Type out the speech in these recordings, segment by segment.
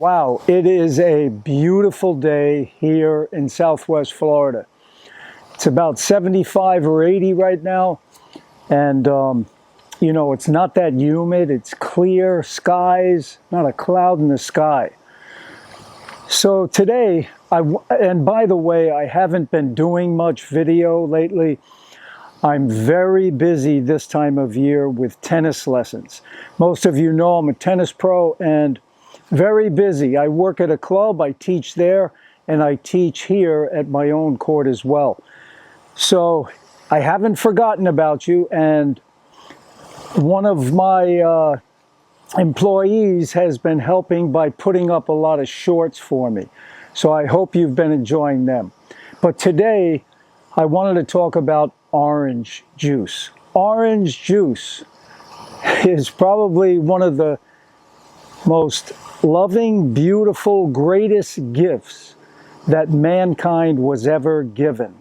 Wow, it is a beautiful day here in Southwest Florida. It's about 75 or 80 right now, and you know, it's not that humid. It's clear skies, not a cloud in the sky. So today, and by the way, I haven't been doing much video lately. I'm very busy this time of year with tennis lessons. Most of you know I'm a tennis pro and very busy. I work at a club, I teach there, and I teach here at my own court as well. So I haven't forgotten about you, and one of my employees has been helping by putting up a lot of shorts for me. So I hope you've been enjoying them. But today, I wanted to talk about orange juice. Orange juice is probably one of the most loving, beautiful, greatest gifts that mankind was ever given.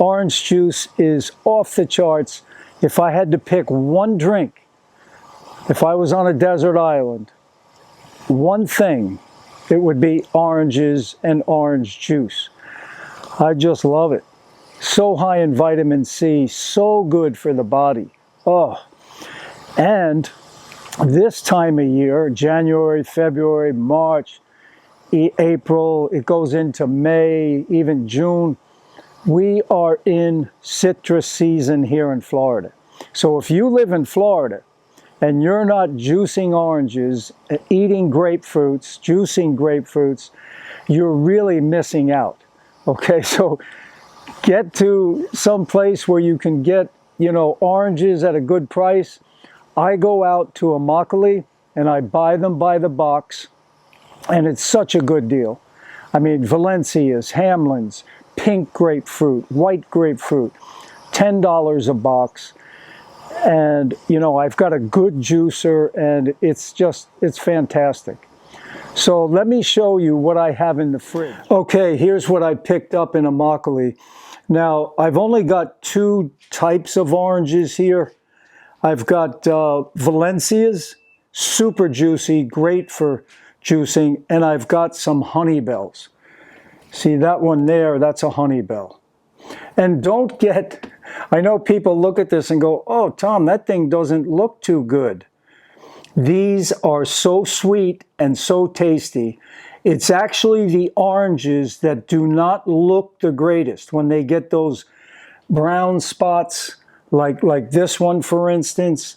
Orange juice is off the charts. If I had to pick one drink, if I was on a desert island, one thing, it would be oranges and orange juice. I just love it. So high in vitamin C, so good for the body. Oh, and this time of year, January, February, March, April, it goes into May, even June, we are in citrus season here in Florida. So if you live in Florida and you're not juicing oranges, eating grapefruits, juicing grapefruits, you're really missing out. Okay, so get to some place where you can get, you know, oranges at a good price. I go out to Immokalee and I buy them by the box, and it's such a good deal. I mean, Valencias, Hamlins, pink grapefruit, white grapefruit, $10 a box. And, you know, I've got a good juicer, and it's fantastic. So let me show you what I have in the fridge. Okay, here's what I picked up in Immokalee. Now, I've only got two types of oranges here. I've got Valencias, super juicy, great for juicing, and I've got some honey bells. See that one there, that's a honey bell. And don't get, I know people look at this and go, oh, Tom, that thing doesn't look too good. These are so sweet and so tasty. It's actually the oranges that do not look the greatest. When they get those brown spots, like this one, for instance,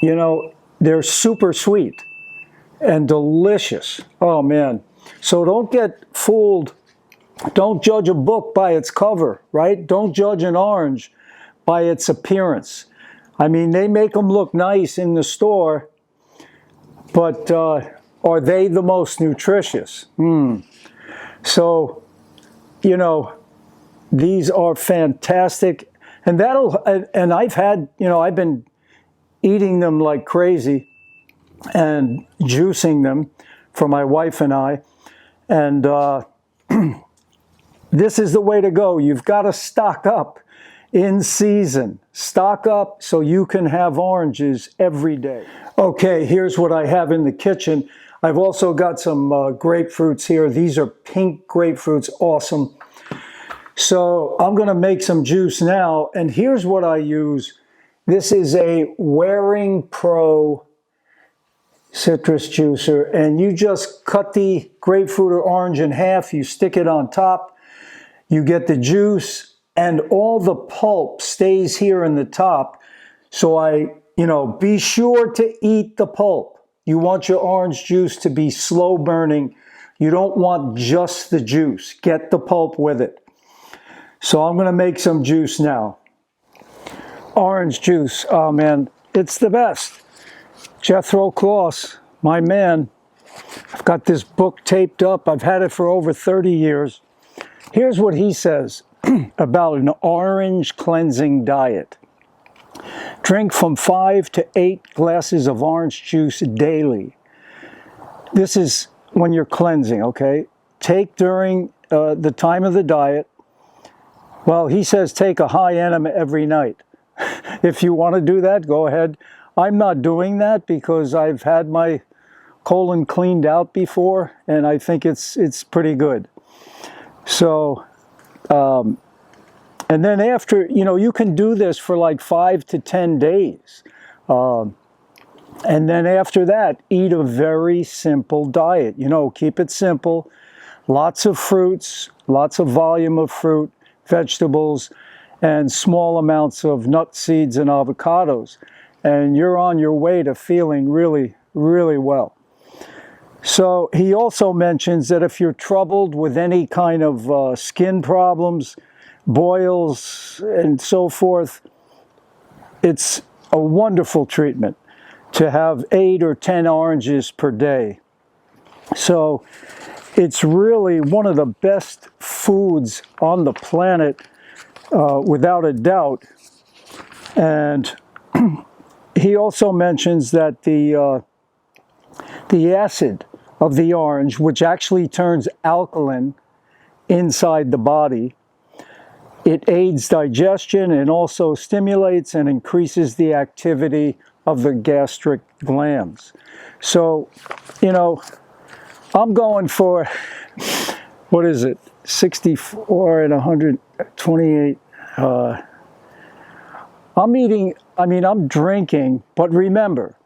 you know, they're super sweet and delicious. Oh, man. So don't get fooled. Don't judge a book by its cover, right? Don't judge an orange by its appearance. I mean, they make them look nice in the store, but are they the most nutritious? So, you know, these are fantastic. And and I've had, you know, I've been eating them like crazy and juicing them for my wife and I. And this is the way to go. You've got to stock up in season. Stock up so you can have oranges every day. Okay, here's what I have in the kitchen. I've also got some grapefruits here. These are pink grapefruits, awesome. So I'm going to make some juice now, and here's what I use. This is a Waring Pro citrus juicer, and you just cut the grapefruit or orange in half, you stick it on top, you get the juice, and all the pulp stays here in the top. So you know, be sure to eat the pulp. You want your orange juice to be slow burning. You don't want just the juice. Get the pulp with it. So I'm going to make some juice now. Orange juice, oh man, it's the best. Jethro Kloss, my man. I've got this book taped up. I've had it for over 30 years. Here's what he says about an orange cleansing diet. Drink from 5 to 8 glasses of orange juice daily. This is when you're cleansing, okay? Take during the time of the diet. Well, he says take a high enema every night. If you want to do that, go ahead. I'm not doing that because I've had my colon cleaned out before, and I think it's pretty good. So, and then after, you know, you can do this for like 5 to 10 days. And then after that, eat a very simple diet. You know, keep it simple. Lots of fruits, lots of volume of fruit, vegetables, and small amounts of nuts, seeds, and avocados. And you're on your way to feeling really, really well. So he also mentions that if you're troubled with any kind of skin problems, boils, and so forth, it's a wonderful treatment to have 8 or 10 oranges per day. So it's really one of the best foods on the planet, without a doubt. And he also mentions that the acid of the orange, which actually turns alkaline inside the body, it aids digestion and also stimulates and increases the activity of the gastric glands. So, you know, I'm going for, what is it, 64 and 128. I'm drinking, but remember,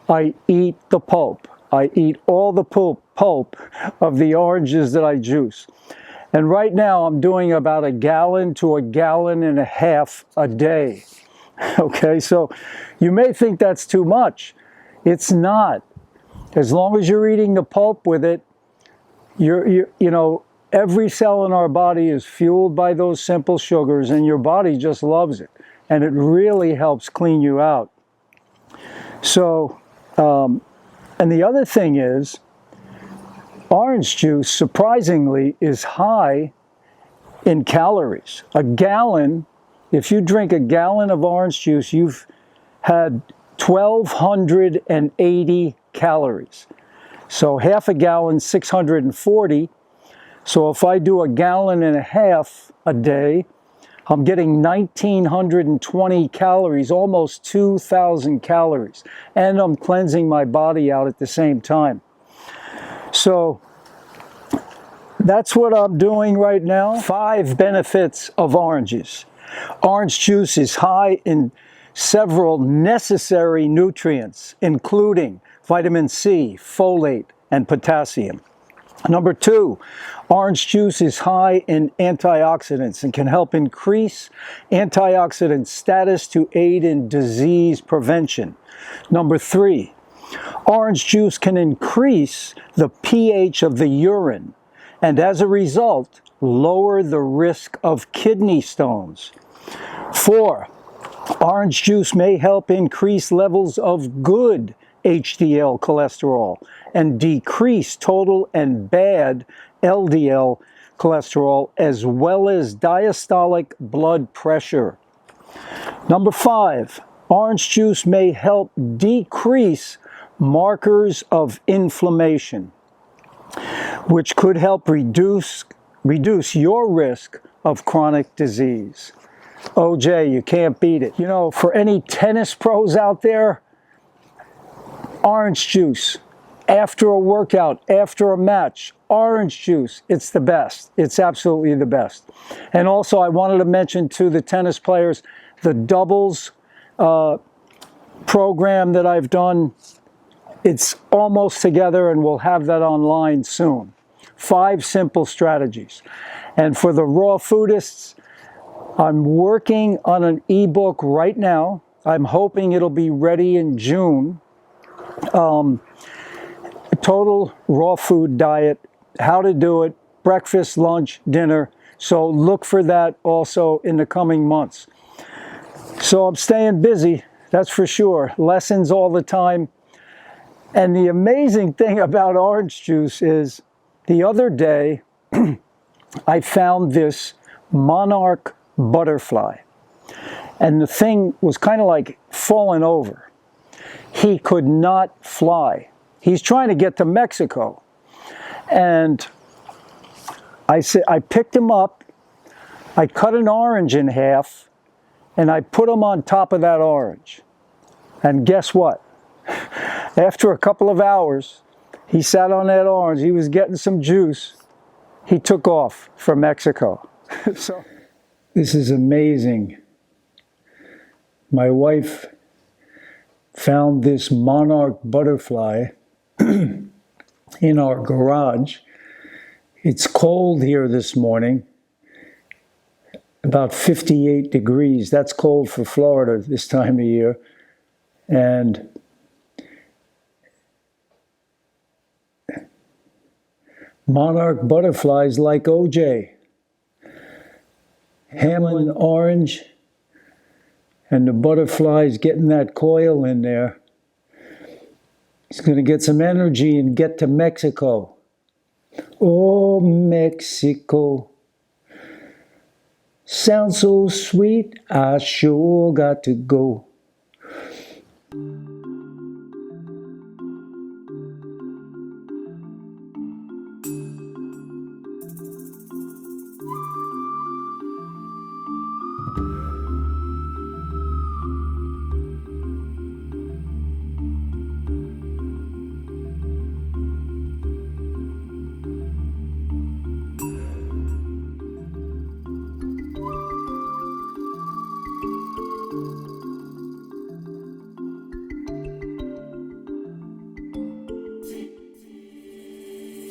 I eat the pulp. I eat all the pulp of the oranges that I juice. And right now I'm doing about 1 gallon to 1.5 gallons a day. Okay, so you may think that's too much. It's not. As long as you're eating the pulp with it, you know, every cell in our body is fueled by those simple sugars, and your body just loves it. And it really helps clean you out. So, and the other thing is, orange juice, surprisingly, is high in calories. 1 gallon, if you drink 1 gallon of orange juice, you've had 1,280 calories. So half a gallon, 640. So if I do 1.5 gallons a day, I'm getting 1,920 calories, almost 2,000 calories. And I'm cleansing my body out at the same time. So that's what I'm doing right now. 5 benefits of oranges. Orange juice is high in several necessary nutrients, including vitamin C, folate, and potassium. Number 2, orange juice is high in antioxidants and can help increase antioxidant status to aid in disease prevention. Number 3, orange juice can increase the pH of the urine and as a result, lower the risk of kidney stones. 4, orange juice may help increase levels of good HDL cholesterol and decrease total and bad LDL cholesterol, as well as diastolic blood pressure. Number 5, orange juice may help decrease markers of inflammation, which could help reduce your risk of chronic disease. OJ, you can't beat it. You know, for any tennis pros out there, orange juice, after a workout, after a match, orange juice, it's the best. It's absolutely the best. And also, I wanted to mention to the tennis players, the doubles program that I've done, it's almost together, and we'll have that online soon. 5 simple strategies. And for the raw foodists, I'm working on an ebook right now. I'm hoping it'll be ready in June. Total raw food diet, how to do it, breakfast, lunch, dinner. So look for that also in the coming months. So I'm staying busy, that's for sure. Lessons all the time. And the amazing thing about orange juice is the other day I found this monarch butterfly. And the thing was kind of like falling over. He could not fly. He's trying to get to Mexico. And I picked him up, I cut an orange in half, and I put him on top of that orange. And guess what? After a couple of hours, he sat on that orange. He was getting some juice. He took off for Mexico. So this is amazing. My wife found this monarch butterfly in our garage. It's cold here this morning, about 58 degrees. That's cold for Florida this time of year. And monarch butterflies like OJ. Hamlin orange, and the butterfly's getting that coil in there. He's going to get some energy and get to Mexico. Oh, Mexico. Sounds so sweet, I sure got to go.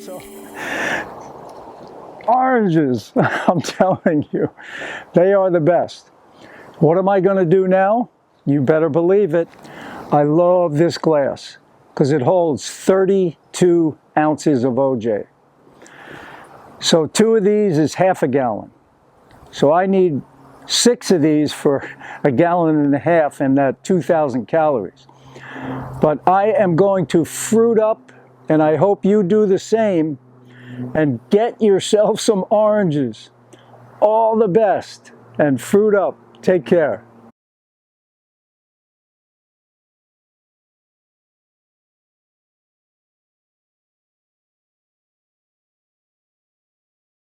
So, oranges, I'm telling you, they are the best. What am I going to do now? You better believe it. I love this glass because it holds 32 ounces of OJ. So 2 of these is half a gallon. So I need 6 of these for a gallon and a half and that 2,000 calories. But I am going to fruit up, and I hope you do the same, and get yourself some oranges. All the best, and fruit up. Take care.